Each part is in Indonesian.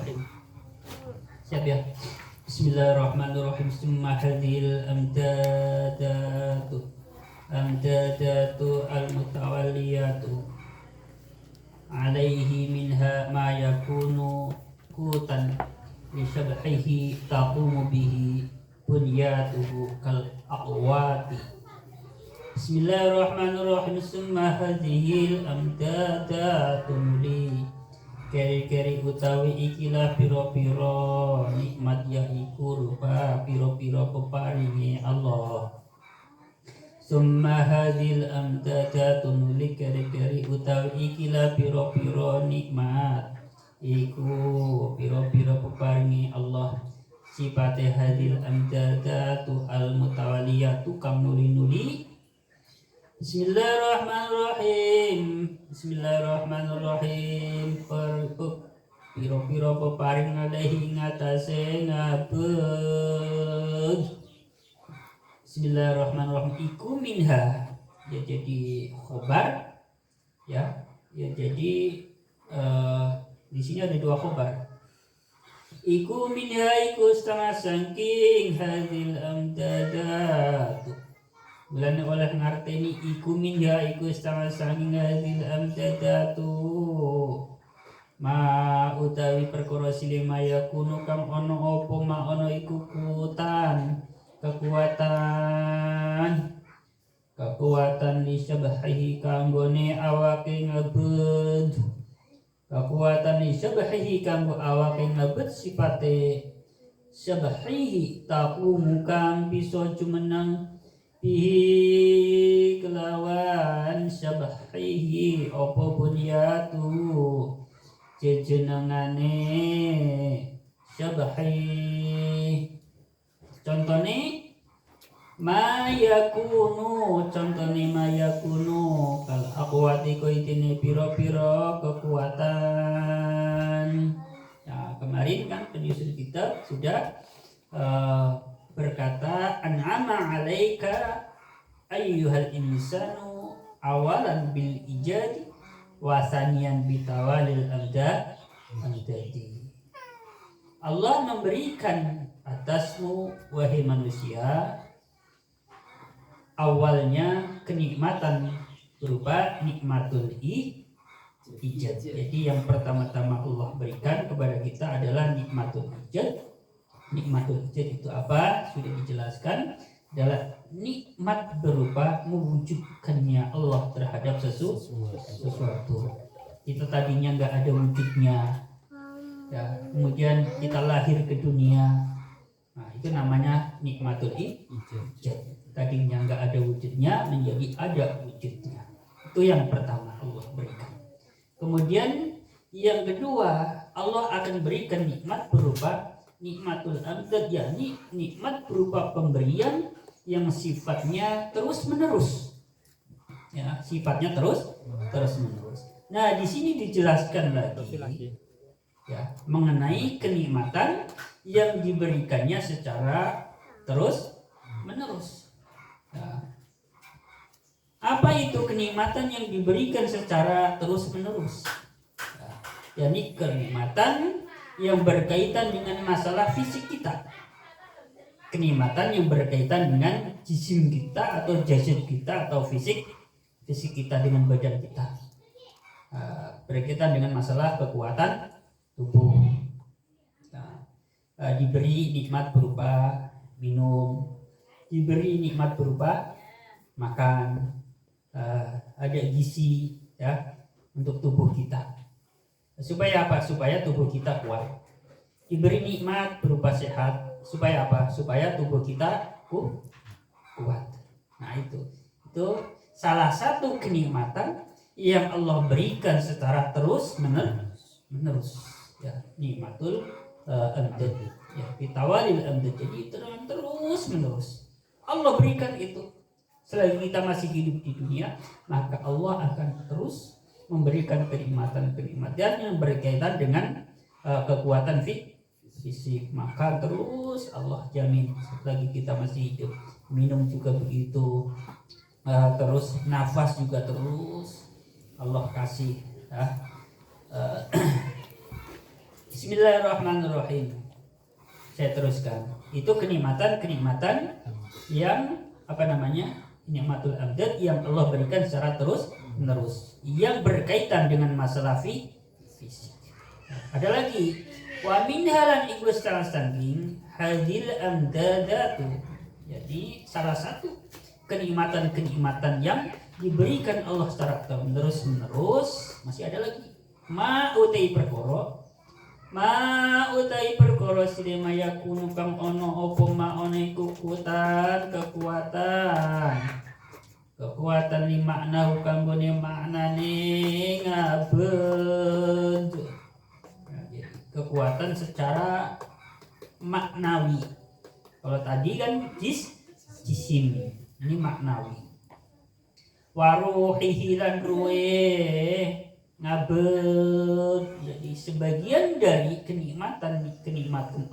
Bismillahirrahmanirrahim. Siap ya? Bismillahirrahmanirrahim. Summa hadhil amdadatu al-mutawalliyatu alaihi minha ma yakunu kutan li syabhihi taqumu bihi bunyatuhu kal aqwati. Bismillahirrahmanirrahim. Summa hadhil amdadatu li keri-keri utawi ikilah piro-piro nikmat ya iku rupa piro-piro peparingi Allah. Summa hadhil amdadatu li keri-keri utawi ikilah piro-piro nikmat iku piro-piro peparingi Allah. Sifate hadhil amdadatu al mutawaliyatu kang nuli-nuli. Bismillahirrahmanirrahim. Bismillahirrahmanirrahim. Piro-piro peparing alaihi ngatasé ngabed. Bismillahirrahmanirrahim. Iku minha. Ya jadi khobar. Ya jadi di sini ada dua khobar. Iku minha iku setengah sangking hadil amdadatu. Bulan oleh ngarteni iku minha iku setengah sanging hadil amdadatu ma utawi perkara silema yakunu kang ono apa ma ono iku kekuatan li syabhihi kanggone awake ngebed kekuatan li syabhihi kanggo awake ngebed sifate syabhihi taqumu kang bisa jumeneng bihi kelawan syabhihi apa bunyatu jejenengane syabhi. Contone mayakunu kal aqwati koitine piro-piro kekuatan. Nah, kemarin kan penyusun kita sudah berkata an'ama alaika ayyuhal insanu awalan bil ijadi wa thaniyan bitawalil amdadi. Allah memberikan atasmu wahai manusia awalnya kenikmatan berupa nikmatul ijad. Jadi yang pertama-tama Allah berikan kepada kita adalah nikmatul ijad. Nikmatul ijad itu apa? Sudah dijelaskan, adalah nikmat berupa mewujudkannya Allah terhadap sesuatu. Kita tadinya nggak ada wujudnya, ya, kemudian kita lahir ke dunia. Nah, itu namanya nikmatul ijad. Tadinya nggak ada wujudnya menjadi ada wujudnya. Itu yang pertama Allah berikan. Kemudian yang kedua, Allah akan berikan nikmat berupa nikmatul amdad, yakni nikmat berupa pemberian yang sifatnya terus menerus. Ya, sifatnya terus menerus. Nah, di sini dijelaskan lagi ya mengenai kenikmatan yang diberikannya secara terus menerus. Ya. Apa itu kenikmatan yang diberikan secara terus menerus? Ya, yakni kenikmatan yang berkaitan dengan masalah fisik kita, kenikmatan yang berkaitan dengan jisim kita atau jasad kita atau fisik kita dengan badan kita, berkaitan dengan masalah kekuatan tubuh. Diberi nikmat berupa minum, diberi nikmat berupa makan, ada gizi ya untuk tubuh kita. Supaya apa? Supaya tubuh kita kuat. Diberi nikmat berupa sehat. Supaya apa? Supaya tubuh kita kuat. Nah, itu salah satu kenikmatan yang Allah berikan secara terus menerus. Ya, nikmatul amdad. Ya, bitawalil amdad. Jadi terus menerus. Allah berikan itu. Selagi kita masih hidup di dunia, maka Allah akan terus memberikan kenikmatan yang berkaitan dengan kekuatan fisik. Maka terus Allah jamin selagi kita masih hidup. Minum juga begitu, terus nafas juga terus Allah kasih ya. Bismillahirrahmanirrahim. Saya teruskan. Itu kenikmatan yang nikmatul amdad yang Allah berikan secara terus menerus yang berkaitan dengan masalah fisik. Ada lagi wa min halan iku saking hadil amdadatu. Jadi salah satu kenikmatan yang diberikan Allah secara terus menerus masih ada lagi ma utai perkara sidema yakunu kang ono opo ma one kekuatan li makna kang gone maknane ngabed. Kekuatan secara maknawi. Kalau tadi kan jisim, ini maknawi. Waruhihi lan ruwe ngabed. Jadi sebagian dari kenikmatan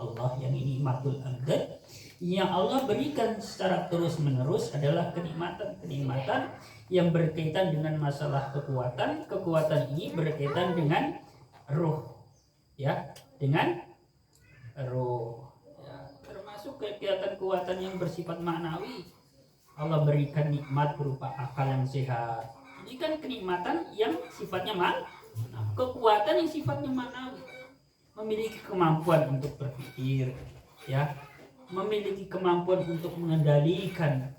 Allah yang ini nikmatul amdad yang Allah berikan secara terus menerus adalah kenikmatan yang berkaitan dengan masalah kekuatan ini berkaitan dengan ruh, ya, dengan ruh, ya, termasuk kegiatan kekuatan yang bersifat maknawi. Allah berikan nikmat berupa akal yang sehat. Ini kan kenikmatan yang sifatnya kekuatan yang sifatnya maknawi. Memiliki kemampuan untuk berpikir, ya, memiliki kemampuan untuk mengendalikan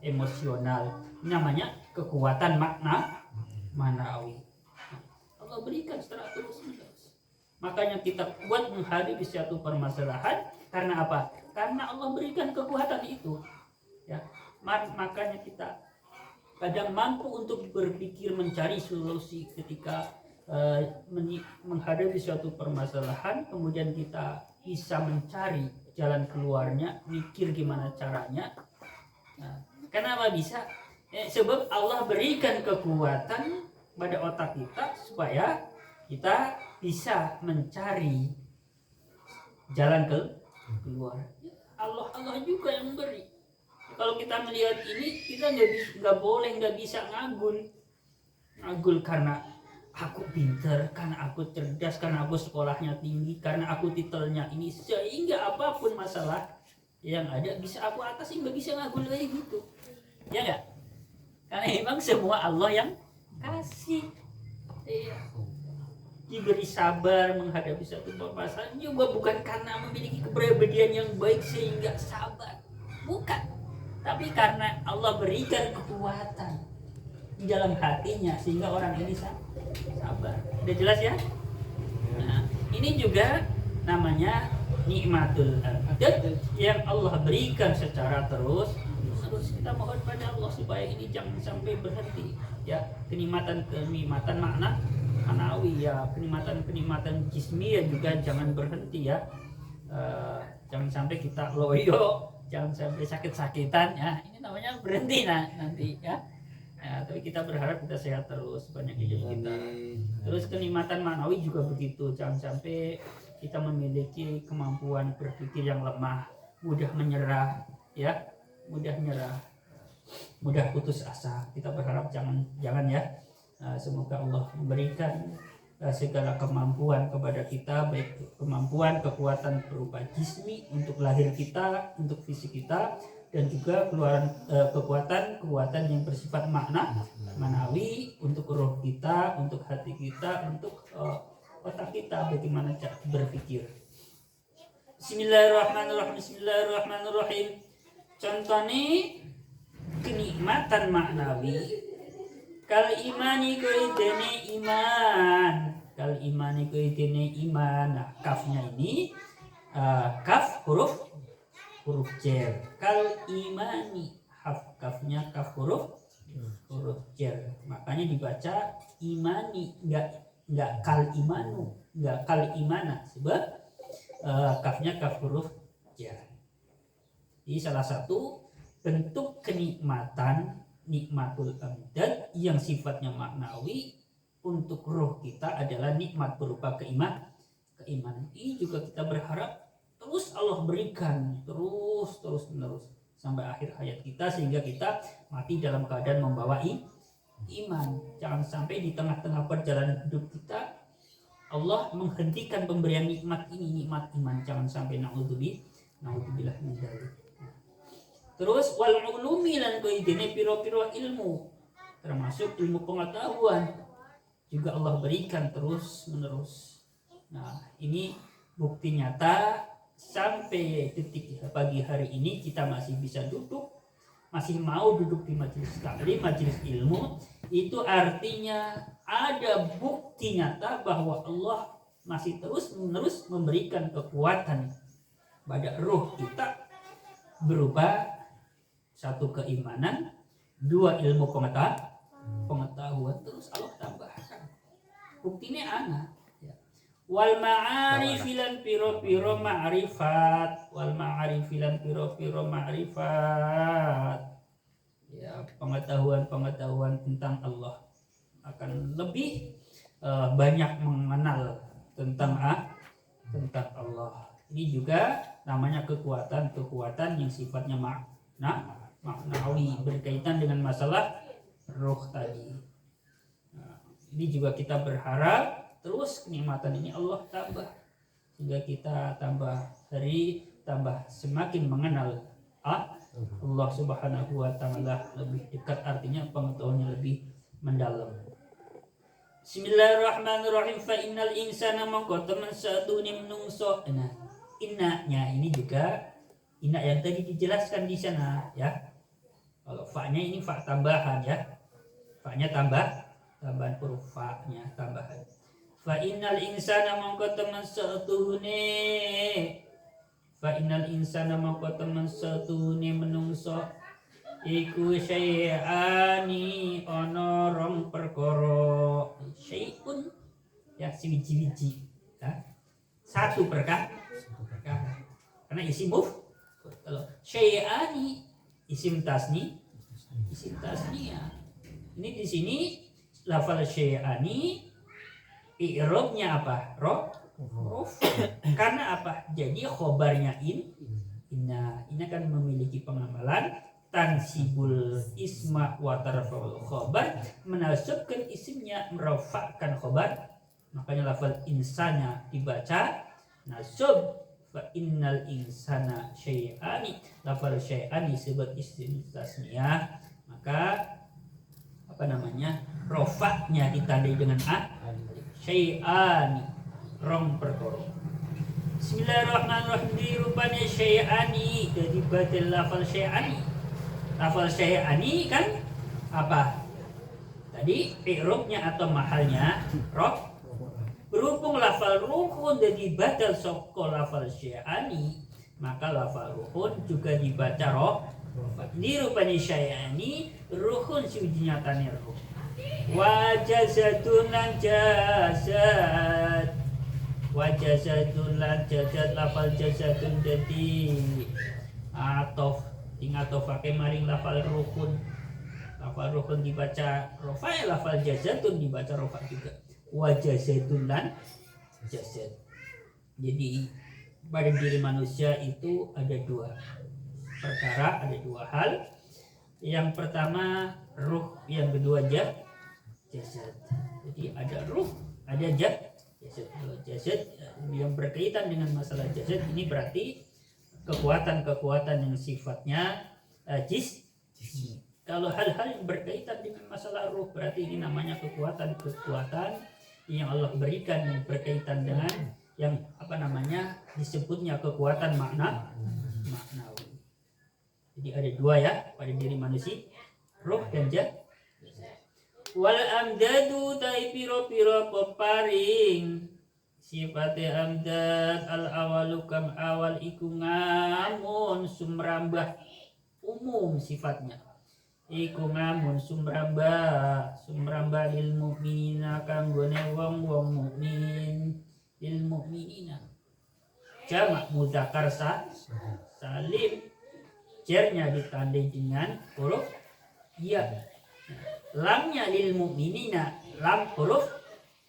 emosional. Ini namanya kekuatan maknawi. Allah berikan secara terus-menerus. Makanya kita kuat menghadapi suatu permasalahan karena apa? Karena Allah berikan kekuatan itu. Ya, makanya kita kadang mampu untuk berpikir mencari solusi ketika menghadapi suatu permasalahan, kemudian kita bisa mencari jalan keluarnya, mikir gimana caranya. Nah, kenapa bisa? Sebab Allah berikan kekuatan pada otak kita supaya kita bisa mencari jalan keluar. Allah juga yang beri. Kalau kita melihat ini, kita nggak bisa ngagul karena aku pintar, karena aku cerdas, karena aku sekolahnya tinggi, karena aku titelnya ini, sehingga apapun masalah yang ada bisa aku atasi, nggak bisa ngagul kayak gitu, ya nggak? Karena memang semua Allah yang kasih. Diberi sabar menghadapi satu permasalahan juga bukan karena memiliki kepribadian yang baik sehingga sabar, bukan. Tapi karena Allah berikan kekuatan di dalam hatinya sehingga orang ini sabar. Udah jelas ya? Nah, ini juga namanya nikmatul amdad yang Allah berikan secara terus. Kita mohon pada Allah supaya ini jangan sampai berhenti. Ya, kenikmatan maknawi, ya, kenikmatan jismi juga jangan berhenti, ya. Jangan sampai kita loyo, jangan sampai sakit-sakitan, ya. Ini namanya berhenti nanti, ya. Ya, tapi kita berharap kita sehat terus banyak hidup kita. Terus kenikmatan maknawi juga begitu, jangan sampai kita memiliki kemampuan berpikir yang lemah, mudah menyerah, ya, mudah putus asa. Kita berharap jangan ya. Semoga Allah memberikan segala kemampuan kepada kita, baik kemampuan kekuatan berupa jismi untuk lahir kita, untuk fisik kita, dan juga keluaran kekuatan yang bersifat maknawi untuk roh kita, untuk hati kita, untuk otak kita, bagaimana cara berpikir. Bismillahirrahmanirrahim. Contohnya kenikmatan maknawi kal imani koidene iman. Nah, kafnya ini kaf huruf jar. Kal imani, kafnya kaf huruf jar. Makanya dibaca imani, enggak kal imanu, enggak kal imana, sebab kafnya kaf huruf jar. Ini salah satu bentuk kenikmatan nikmatul amdad yang sifatnya maknawi untuk roh kita adalah nikmat berupa keimanan. Ini juga kita berharap terus Allah berikan terus menerus sampai akhir hayat kita, sehingga kita mati dalam keadaan membawa iman. Jangan sampai di tengah-tengah perjalanan hidup kita Allah menghentikan pemberian nikmat ini, nikmat iman. Jangan sampai naudzubillah min dzalik. Terus wal ulumi lan koidene piro-piro ilmu, termasuk ilmu pengetahuan juga Allah berikan terus menerus. Nah, ini bukti nyata sampai detik pagi hari ini kita masih bisa duduk, masih mau duduk di majelis taklim, majelis ilmu. Itu artinya ada bukti nyata bahwa Allah masih terus menerus memberikan kekuatan pada ruh kita berupa satu keimanan, dua ilmu pengetahuan, terus Allah tambahkan. Buktinya anak. Ya. Wal ma'arifilan piro-piro ma'rifat, wal ma'arifilan piro-piro ma'rifat. Ya, pengetahuan tentang Allah akan lebih banyak mengenal tentang Allah. Ini juga namanya kekuatan yang sifatnya maknawi, berkaitan dengan masalah roh tadi. Nah, ini juga kita berharap terus kenikmatan ini Allah tambah, sehingga kita tambah semakin mengenal Allah Subhanahu wa taala lebih dekat, artinya pengetahuannya lebih mendalam. Bismillahirrahmanirrahim. Fa innal insana mongko temen satune menungso. Nah, innanya ini juga inna yang tadi dijelaskan di sana ya. Kalau fa-nya ini fa tambahan ya. Fa-nya tambahan huruf fa-nya tambahan. Fa innal insana mongko temen satune. Fa innal insana mongko temen satune menungso iku syai'ani ana rong perkara. Syai'un ya siji-wiji ya. Satu perkara. Karena isim kalau syai'ani isim tasni ya. Ini di sini lafal syai'ani i'rabnya apa? Rof. Karena apa? Jadi khobarnya inna kan memiliki pengamalan tansibul isma wa tarfa'ul khobar, menasabkan isimnya, merafa'kan khobar. Makanya lafal insana dibaca nasab. Fa innal insana syai'ani, lafal syai'ani sebab isim tasniyah, maka rofaknya ditandai dengan syai'ani, rong perkara. Bismillahirrahmanirrahim. Dirupanya syai'ani jadi badal lafal syai'ani. Lafal syai'ani kan apa tadi? I'rabnya atau mahalnya rof. Berhubung lafal ruhun jadi badal soko lafal syai'ani, maka lafal ruhun juga dibaca roh. Ini rupanya syai'ani ruhun suji nyatanya ruh. Wajazatun lan jasad. Wajazatun lan jasad, lafal jazatun jadi atof, tingatof pakai maring lafal ruhun. Lafal ruhun dibaca rofa, lafal jazatun dibaca rofa juga. Wajah zaitun lan jasad. Jadi pada diri manusia itu ada dua perkara, ada dua hal. Yang pertama ruh, yang kedua jasad. Jadi ada ruh, ada jasad. Jasad yang berkaitan dengan masalah jasad ini berarti kekuatan yang sifatnya jismi. Kalau hal-hal yang berkaitan dengan masalah ruh berarti ini namanya kekuatan yang Allah berikan yang berkaitan dengan yang disebutnya kekuatan maknawi. Jadi ada dua ya pada diri manusia, ruh dan jasad. Wal amdadu tai piro-piro peparing sifatnya amdad al awalu kam awal iku ngamun sumrambah umum sifatnya. Iku ngamun sumramba lil mukminina kanggone wong mukmin, lil mukminina jamak muzakkar salim, jernya ditandai dengan huruf ya, lamnya lil mukminina, lam huruf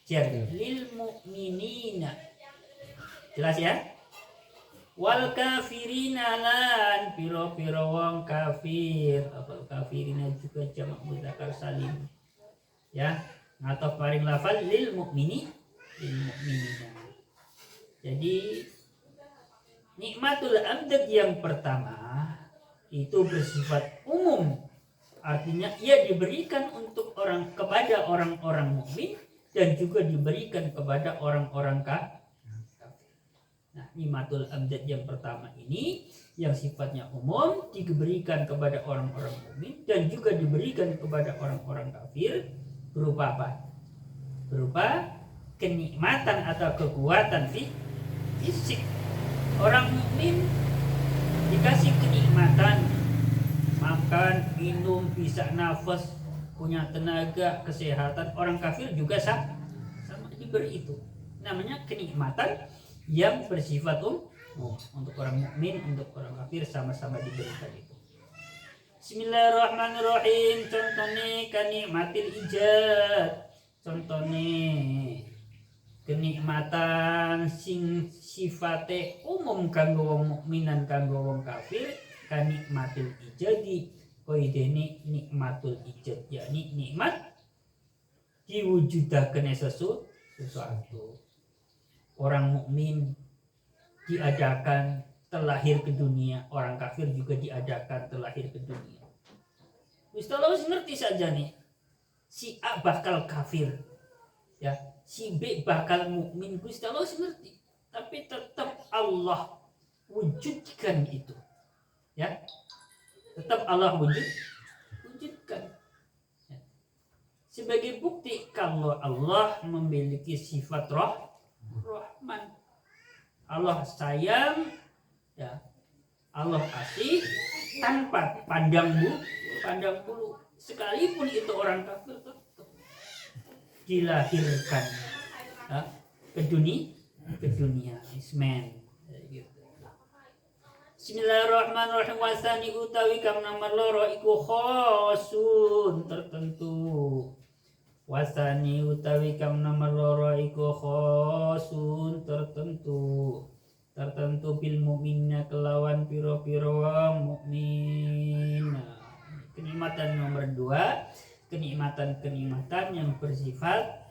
jer, lil mukminina, jelas ya. Wal kafirina lan piro-piro wong kafir. Apa kafirina juga jamak muzakkar salim. Ya, atau paring lafal lil lil mu'minina. Jadi nikmatul amdad yang pertama itu bersifat umum, artinya ia diberikan kepada orang-orang mukmin dan juga diberikan kepada orang-orang kafir. Nah, nikmatul amdad yang pertama ini yang sifatnya umum diberikan kepada orang-orang mukmin dan juga diberikan kepada orang-orang kafir berupa apa? Berupa kenikmatan atau kekuatan fisik. Orang mukmin dikasih kenikmatan, makan, minum, bisa nafas, punya tenaga, kesehatan. Orang kafir juga sama diberi itu. Namanya kenikmatan yang bersifat untuk orang mukmin, untuk orang kafir sama-sama diberikan itu. Bismillahirrahmanirrahim. Contohnya kenikmatil ijad. Contohnya kenikmatan sing sifate umum kanggo wong mukminan kanggo wong kafir, kanikmatul ijadi koidene nikmatul ijad, yakni nikmat diwujudaken sesuatu. Orang mukmin diadakan terlahir ke dunia, orang kafir juga diadakan terlahir ke dunia. Wis ngerti saja nih, si A bakal kafir, ya. Si B bakal mukmin, Gusti Allah ngerti, tapi tetap Allah wujudkan itu, ya, tetap Allah wujudkan, ya. Sebagai bukti kalau Allah memiliki sifat Rahman, Allah sayang, ya, Allah kasih tanpa pandang bulu, sekalipun itu orang kafir tetap dilahirkan ke dunia ismen gitu. Bismillahirrahmanirrahim. Wasani utawi kang nomor loro iku khosun tertentu. Wasani utawi kang nomor loro iku khosun tertentu bil mukminna kelawan piro-piro mukmin. Kenikmatan nomor 2, kenikmatan yang bersifat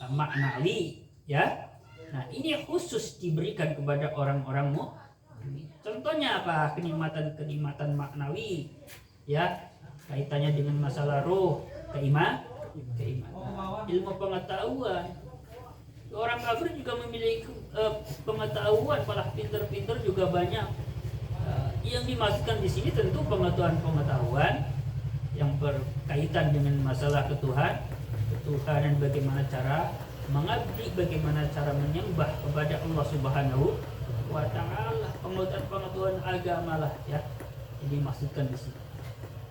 maknawi, ya. Nah, ini khusus diberikan kepada orang-orang mukmin. Contohnya apa? Kenikmatan maknawi, ya, kaitannya dengan masalah ruh, keimanan, ilmu pengetahuan. Orang kafir juga memiliki pengetahuan, malah pinter-pinter juga banyak. Yang dimaksudkan di sini tentu pengetahuan yang berkaitan dengan masalah ketuhanan, bagaimana cara mengabdi, bagaimana cara menyembah kepada Allah Subhanahu wa Ta'ala, pengetahuan agama lah, ya, ini maksudkan di sini.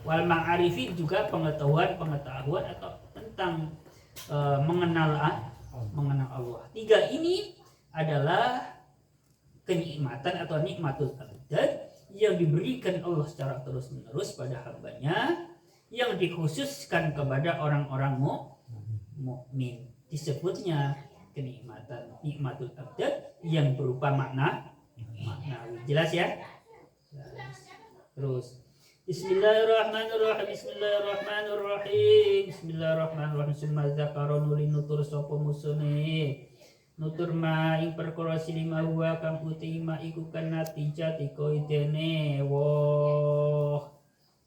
Wal ma'arifi juga pengetahuan atau tentang mengenal Allah. 3 ini adalah kenikmatan atau nikmatul amdad yang diberikan Allah secara terus-menerus pada hambanya, yang dikhususkan kepada orang-orang mukmin. Disebutnya kenikmatan nikmatul amdad yang berupa maknawi. Jelas ya? Terus Bismillahirrahmanirrahim. Summa zakara nuli nutur sapa musune nutur ma ing perkara silima wa kang utima iku kan natijati koidene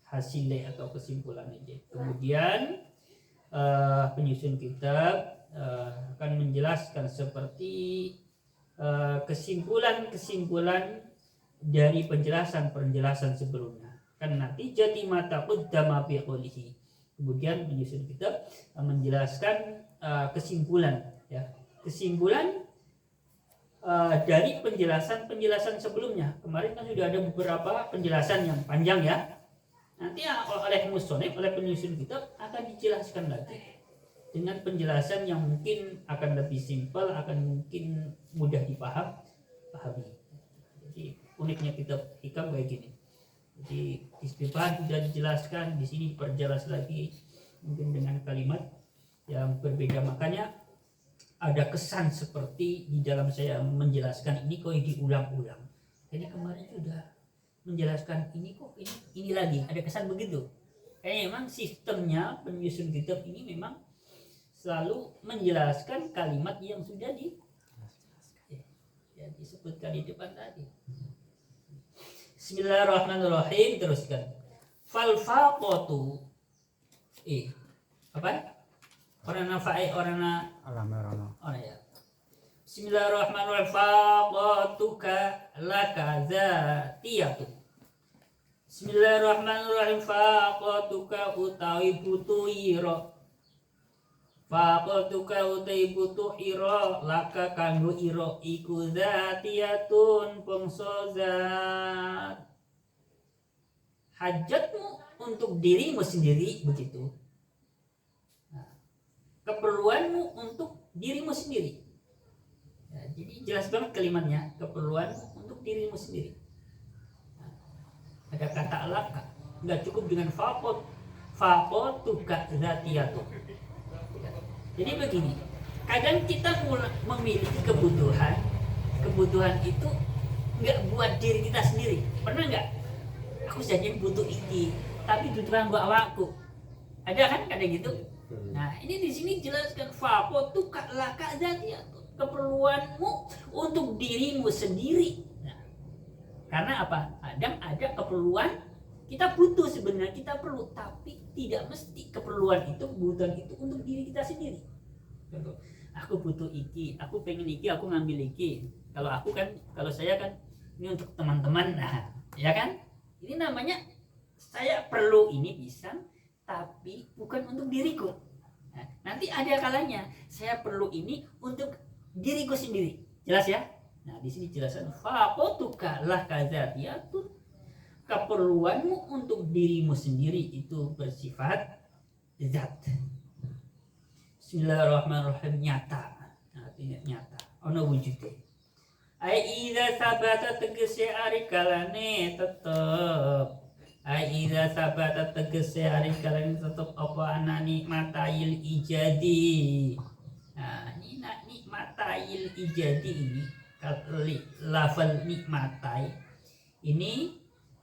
hasilnya atau kesimpulannya. Kemudian penyusun kitab akan menjelaskan seperti kesimpulan dari penjelasan sebelumnya. Kan nanti jadi mata qaddama bi qoulihi. Kemudian penyusun kitab menjelaskan kesimpulan, ya. Kesimpulan dari penjelasan sebelumnya. Kemarin kan sudah ada beberapa penjelasan yang panjang, ya. Nanti oleh musonef, oleh penyusun kitab akan dijelaskan lagi dengan penjelasan yang mungkin akan lebih simpel, akan mungkin mudah dipahami. Jadi uniknya kitab hikam kayak gini. Jadi istilah sudah dijelaskan, di sini diperjelas lagi mungkin dengan kalimat yang berbeda, makanya ada kesan seperti di dalam saya menjelaskan ini kok diulang-ulang. Jadi kemarin sudah menjelaskan ini kok ini lagi, ada kesan begitu. Memang sistemnya penyusun kitab ini memang selalu menjelaskan kalimat yang sudah disebutkan di depan tadi. Bismillahirrahmanirrahim, teruskan. Fal faqatu apa? Orangna fa'i orangna ya. Bismillahirrahmanirrahim. Faqatuka laka zatiyatu. Bismillahirrahmanirrahim. Faqatuka utawi butuh ira. Faqatuka utawi butuh ira laka kanggo ira iku zatiyatun pangsa zat. Hajatmu untuk dirimu sendiri begitu. Nah, keperluanmu untuk dirimu sendiri. Ya, jadi jelas banget kalimatnya, keperluanmu untuk dirimu sendiri. Nah, ada kata laka, nggak cukup dengan faqatuka zatiyatun. Jadi begini, kadang kita memiliki kebutuhan itu nggak buat diri kita sendiri. Pernah nggak? Aku saja butuh ini, tapi kebutuhan buat awakku. Ada kan kadang gitu? Nah, ini di sini jelaskan faqatuka laka zatiyatun, keperluanmu untuk dirimu sendiri. Nah, karena apa? Kadang ada keperluan kita butuh, sebenarnya kita perlu, tapi tidak mesti keperluan itu, kebutuhan itu untuk diri kita sendiri. Contoh, aku butuh iki, aku pengen iki, aku ngambil iki. Kalau saya kan ini untuk teman-teman, nah, ya kan? Ini namanya saya perlu ini pisang, tapi bukan untuk diriku. Nah, nanti ada kalanya saya perlu ini untuk diriku sendiri. Jelas ya? Nah, di sini jelasan faqatuka laka zatiyatun, keperluanmu untuk dirimu sendiri itu bersifat zat. Bismillahirrahmanirrahim, nyata. Artinya nyata, ono wujude. Ai idza sabata tegese ari kalane tetep. Ai idza sabata tegese ari kalane tetep apa ana nikmatayil ijadi. Nah, ini nikmatayil ijadi ini lafal nikmatai ini.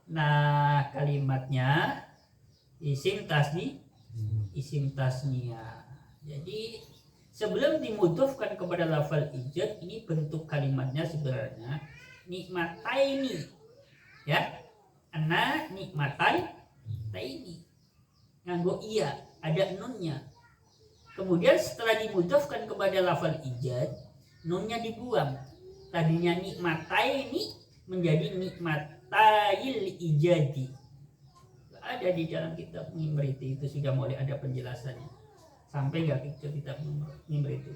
Nah, kalimatnya isim tasniyah. Jadi sebelum dimudhofkan kepada lafal ijad, ini bentuk kalimatnya sebenarnya nikmataini. Ya. Ana nikmataini. Nganggo iya, ada nunnya. Kemudian setelah dimudhofkan kepada lafal ijad, nunnya dibuang. Tadinya nikmataini menjadi nikmatayil ijadi. Ada di dalam kitab Mimriti, itu sudah mulai ada penjelasannya. Sampai nggak ke kitab Mimriti,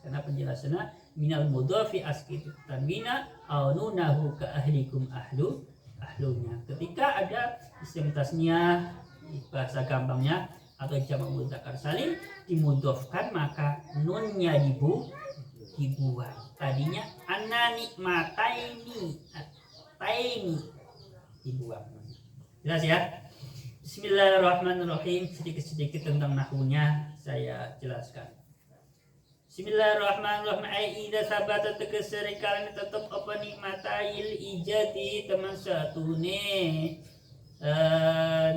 karena penjelasannya minal mudhafi askit tanwina aw nunahu ka ahlikum ahlunya. Ketika ada isim tasniyah, bahasa gampangnya, atau jamak mudzakkar salim dimudhofkan, maka nunnya dibuang. Tadinya ana nikmataini, taini dibuang. Jelas ya? Bismillahirrahmanirrahim. Sedikit-sedikit tentang nahwunya saya jelaskan. Bismillahirrahmanirrahim. Ai idza sabata tegese kalane tetep apa nikmatayil ijadi teman satune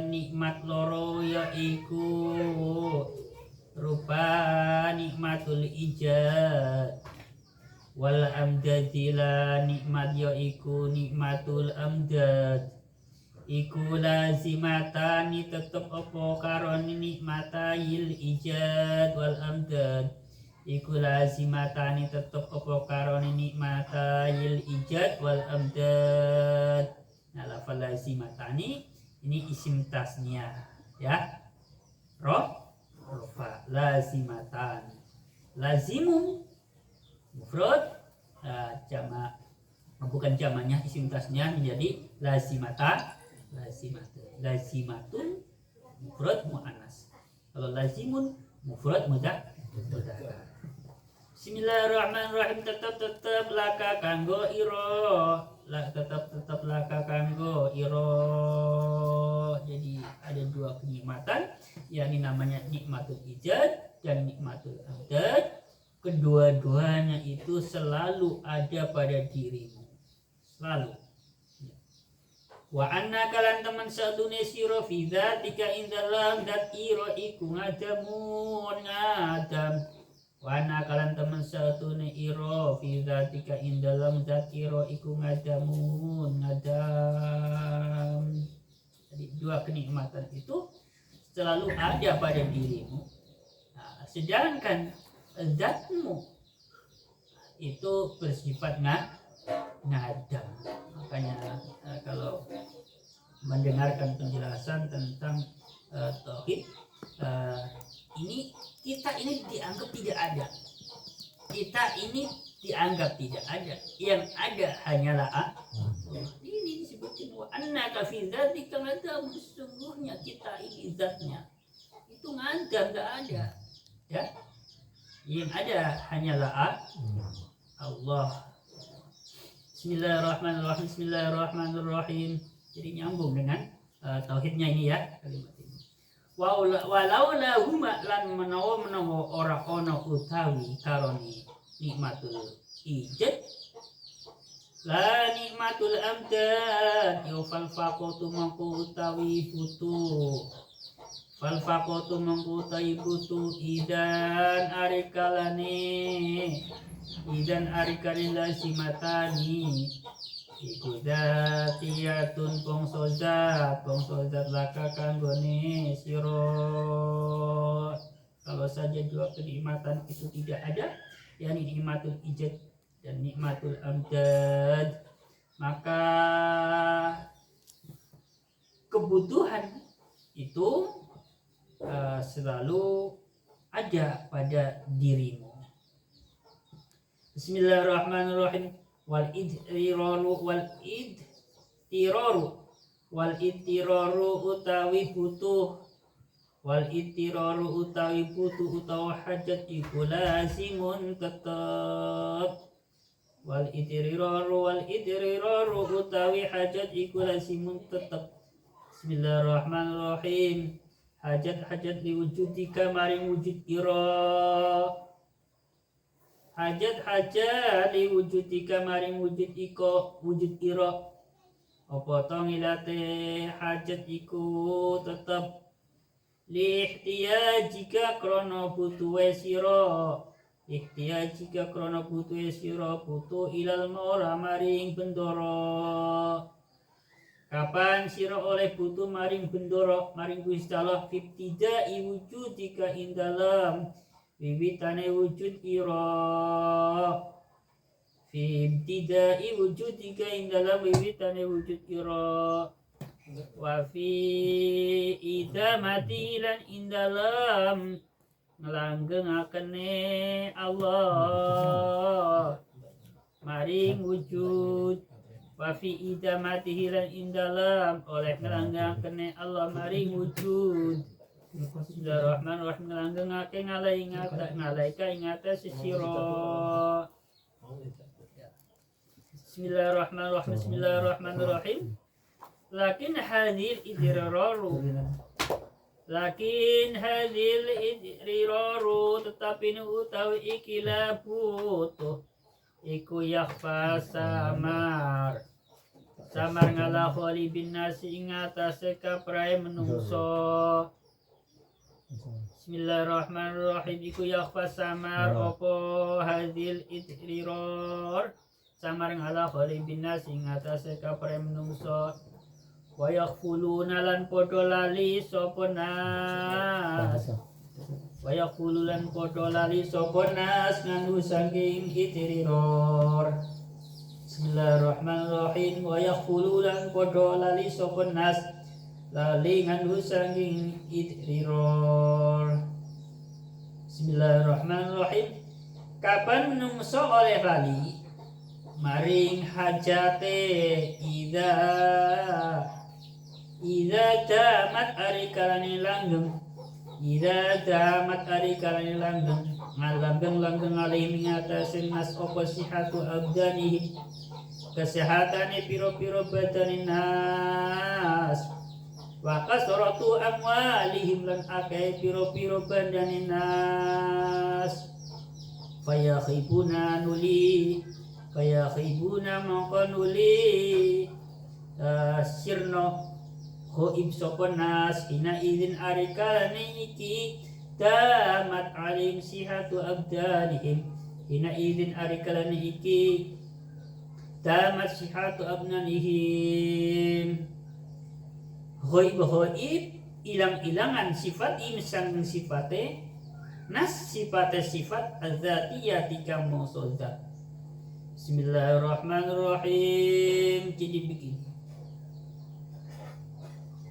nikmat loro yaiku rupa nikmatul ijad wal amdadila nikmat yaiku nikmatul amdad iku lazimatani tetep apa karon nikmatayil ijad wal amdad iku lazimatani tetep apa karon nikmatayil ijad wal amdad. Nah, lafal lazimatani ini isim tasniyah ya. Rofa lazimatan, lazimun mufrad, jamak bukan jamaknya isim tasniyah menjadi lazimatun mufrad muannas. Kalau lazimun mufrad mudzakkar. Bismillahirrahmanirrahim. Tetap laka kanggo iro, tetap laka kanggo iro. Jadi ada dua kenikmatan, yakni namanya nikmatul ijad dan nikmatul amdad. Kedua-duanya itu selalu ada pada dirimu, selalu. Wa anna kalan teman sadune sira fi dzatika indalam dat ira iku ngadamun ngadam. Wa anna kalan teman sadune ira fi dzatika indalam dat ira iku ngadamun ngadam. Jadi dua kenikmatan itu selalu ada pada dirimu. Nah, sedangkan zatmu itu bersifat ngadam. Makanya kalau mendengarkan penjelasan tentang tauhid, ini kita ini dianggap tidak ada. Kita ini dianggap tidak ada. Yang ada hanyalah ini disebutkan wa annaka fi dzatika ngadam, sesungguhnya kita ini zatnya itu ngadam, enggak ada. Ya. Yang ada hanyalah Allah. Bismillahirrahmanirrahim. Bismillahirrahmanirrahim. Jadi nyambung dengan tauhidnya ini ya kalimat ini. Walau huma lan menawa ora ono utawi karoni nikmatul ijad la nikmatul amdad yo fal faqatu mangku utawi butuh. Fal faqatu mangku utawi butuh idan arikalane lasimatani iku datiyatun pongsozat laka kanggone siro. Kalau saja dua kenikmatan itu tidak ada, yakni nikmatul ijad dan nikmatul amdad, maka kebutuhan itu selalu ada pada dirimu. Bismillahirrahmanirrahim. Wal ittiraru utawi butuh utawa hajat iku lasimun tetep. Wal ittiraru utawi hajat iku lasimun tetep. Bismillahirrahmanirrahim. Hajat liwujudika maring wujud ira. Hajat liwujudika maring wujud ira. Apa to ngilate hajat iku tetep lihtiyajika krana butuhe sira. Lihtiyajika krana butuhe sira butuh ilal maula maring bendoro. Kapan sira oleh butuh maring bendoro maring Gusti Allah fibtidai wujudika indalam wiwitane wujud ira. Fibtidai wujudika indalam wiwitane wujud ira. Wa fi idamati lan indalam ngelanggengakene Allah maring wujud. Wa fi idamatihi lan indalam oleh ngelanggengakene Allah maring wujud. Bismillahirrahmanirrahim. Ngelanggengake ngalaika ingata sesiro. Bismillahirrahmanirrahim. Lakin hadil idraru tetapi nu utawi ikilah butuh iku yakhfa samar ngala kholi bin nasi ingatase kaprai menungso. Bismillahirrahmanirrahim. Iku yakhfa samar opo hadil idriror samar ngala kholi bin nasi ingatase kaprai menungso. Wa yakhfuluna lan podo lali sapa nas. Wa yakhfululan podo lali sapa nas nganu saking idriror. Bismillahirrahmanirrahim. Wa yakhfululan podo lali sapa nas lali nganu saking idriror. Bismillahirrahmanirrahim. Kapan menungso oleh lali maring hajate Ida damat ari kalane langgeng. Ida damat ari kalane langgeng. Ngalanggeng alim ngatasin nas opo sihatu abdanihi. Kesehatane piro-piro badanin nas. Wa kasratu amwalihim lan akeh piro-piro badanin nas. Fayakhibuna mongko nuli sirno hoib sopon nas ina idin arikalane iki tamat alim sihatu abdanihim ina idin arikalane iki tamat sihatu abdanihim hoib ilang-ilangan sifat imsang sifate nas sifate sifat azatiyati kamu sozat. Bismillahirrahmanirrahim. Jadi begini.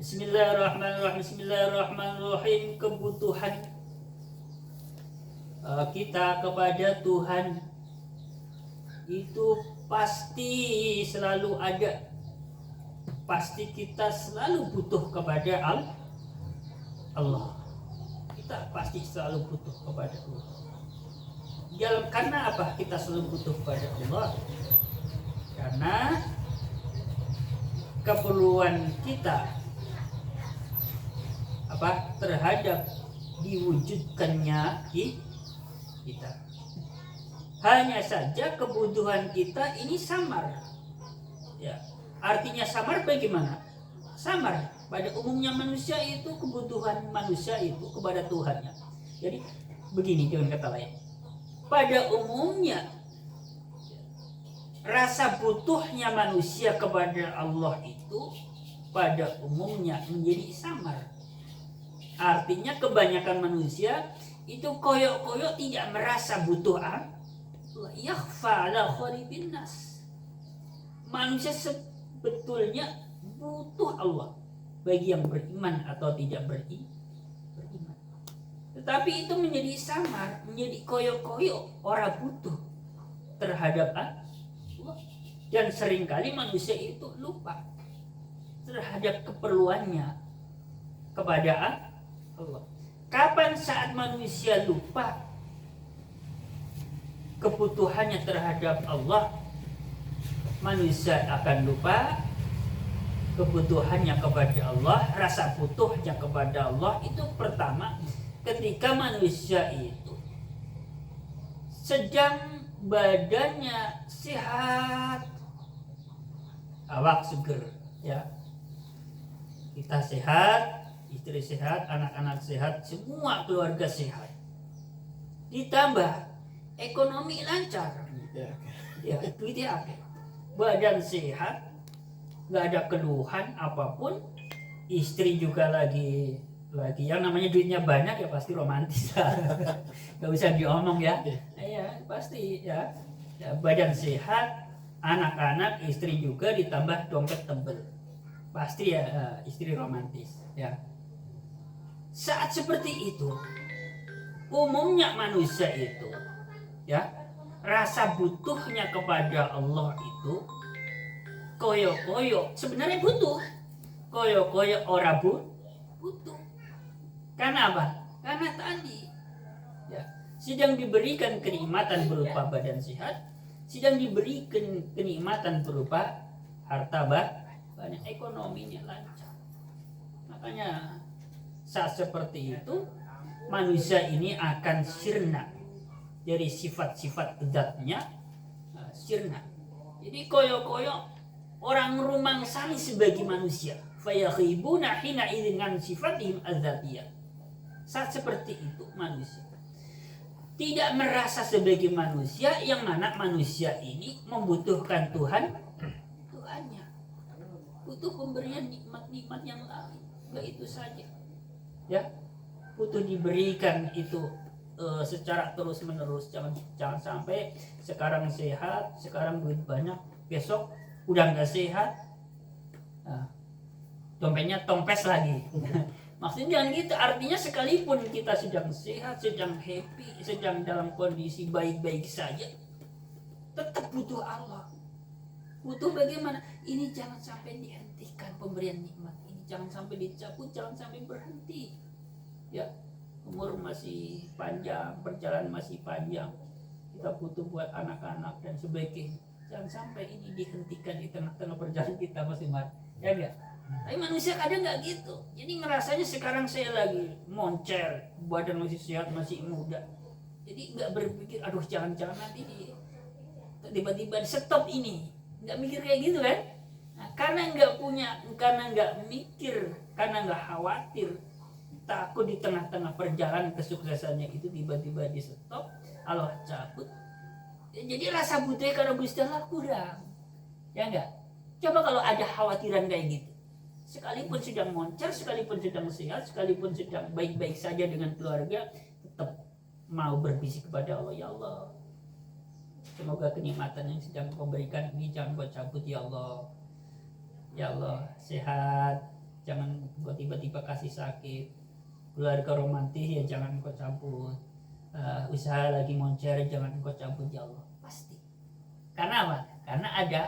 Bismillahirrahmanirrahim. Kebutuhan kita kepada Tuhan itu pasti selalu ada. Pasti kita selalu butuh kepada Allah. Kita pasti selalu butuh kepada Allah. Karena apa kita selalu butuh kepada Allah? Karena keperluan kita terhadap diwujudkannya kita. Hanya saja kebutuhan kita ini samar. Ya, artinya samar bagaimana? Samar. Pada umumnya manusia itu kebutuhan manusia itu kepada Tuhannya. Jadi begini dengan kata lain. Pada umumnya rasa butuhnya manusia kepada Allah itu pada umumnya menjadi samar. Artinya kebanyakan manusia itu koyok-koyok tidak merasa butuh Allah. Yakhfa ala khalifin nas. Manusia sebetulnya butuh Allah bagi yang beriman atau tidak beriman. Tetapi itu menjadi samar, menjadi koyok-koyok, orang butuh terhadap Allah. Dan seringkali manusia itu lupa terhadap keperluannya kepada Allah. Kapan saat manusia lupa kebutuhannya terhadap Allah, manusia akan lupa kebutuhannya kepada Allah, rasa butuhnya kepada Allah itu pertama ketika manusia itu sedang badannya sehat, awak seger, ya. Kita sehat, istri sehat, anak-anak sehat, semua keluarga sehat. Ditambah ekonomi lancar, ya, duitnya akeh. Badan sehat, nggak ada keluhan apapun, istri juga lagi yang namanya duitnya banyak ya pasti romantis. Nggak usah diomong ya. Ya pasti ya. Badan sehat, anak-anak, istri juga ditambah dompet tebel, pasti ya istri romantis ya. Saat seperti itu umumnya manusia itu ya rasa butuhnya kepada Allah itu koyo-koyo sebenarnya butuh, koyo-koyo ora butuh. Karena apa? Karena tadi ya, sedang diberikan kenikmatan berupa badan sehat, sedang diberikan kenikmatan berupa harta banyak, ekonominya lancar. Makanya saat seperti itu manusia ini akan sirna dari sifat-sifat zatnya, sirna. Jadi koyo-koyo orang rumangsani sebagai manusia, fayakhibuna hina idzin an sifatihim adzatiyah. Saat seperti itu manusia tidak merasa sebagai manusia, yang mana manusia ini membutuhkan Tuhannya, butuh pemberian nikmat-nikmat yang lain, enggak itu saja ya, butuh diberikan itu secara terus menerus. Jangan sampai sekarang sehat, sekarang duit banyak, besok udah nggak sehat, dompetnya tompes lagi. Maksudnya jangan gitu. Artinya sekalipun kita sedang sehat, sedang happy, sedang dalam kondisi baik-baik saja, tetap butuh Allah. Butuh bagaimana? Ini jangan sampai dihentikan pemberian nikmat ini, jangan sampai dicabut, jangan sampai berhenti. Ya, umur masih panjang, perjalanan masih panjang, kita butuh buat anak-anak dan sebagainya. Jangan sampai ini dihentikan di tengah-tengah perjalanan kita masing-masing, ya enggak? Tapi manusia kadang nggak gitu. Jadi ngerasanya sekarang saya lagi moncer, badan masih sehat, masih muda. Jadi nggak berpikir, aduh jangan-jangan nanti tiba-tiba di stop ini. Nggak mikir kayak gitu kan? Nah, karena nggak mikir, karena nggak khawatir, takut di tengah-tengah perjalanan kesuksesannya itu tiba-tiba di stop, Allah cabut. Jadi rasa butuh karena Gusti Allah kurang, ya enggak? Coba kalau ada khawatiran kayak gitu, sekalipun sedang moncer, sekalipun sedang sehat, sekalipun sedang baik-baik saja dengan keluarga, tetap mau berbisik kepada Allah, ya Allah, semoga kenikmatan yang sedang Kau berikan ini jangan Kau cabut ya Allah. Ya Allah, sehat jangan Kau tiba-tiba kasih sakit. Keluarga romantis ya jangan Kau cabut. Usaha lagi moncer jangan Kau cabut ya Allah. Pasti. Karena apa? Karena ada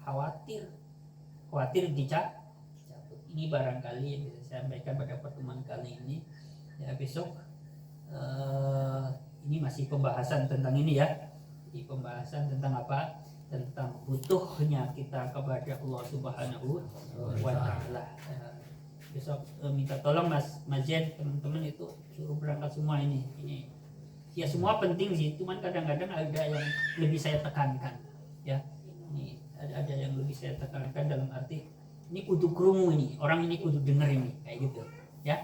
khawatir dicabut. Ini barangkali yang bisa saya sampaikan pada pertemuan kali ini. Ya, besok ini masih pembahasan tentang ini ya. Di pembahasan tentang apa? Tentang butuhnya kita kepada Allah Subhanahu wa Ta'ala. Besok minta tolong Mas Jen, teman-teman itu suruh berangkat semua ini. Ya semua penting sih, cuman kadang-kadang ada yang lebih saya tekankan. Ya, ini ada yang lebih saya tekankan dalam arti ini kudu krungu ini, orang ini kudu denger ini, kayak gitu. Ya,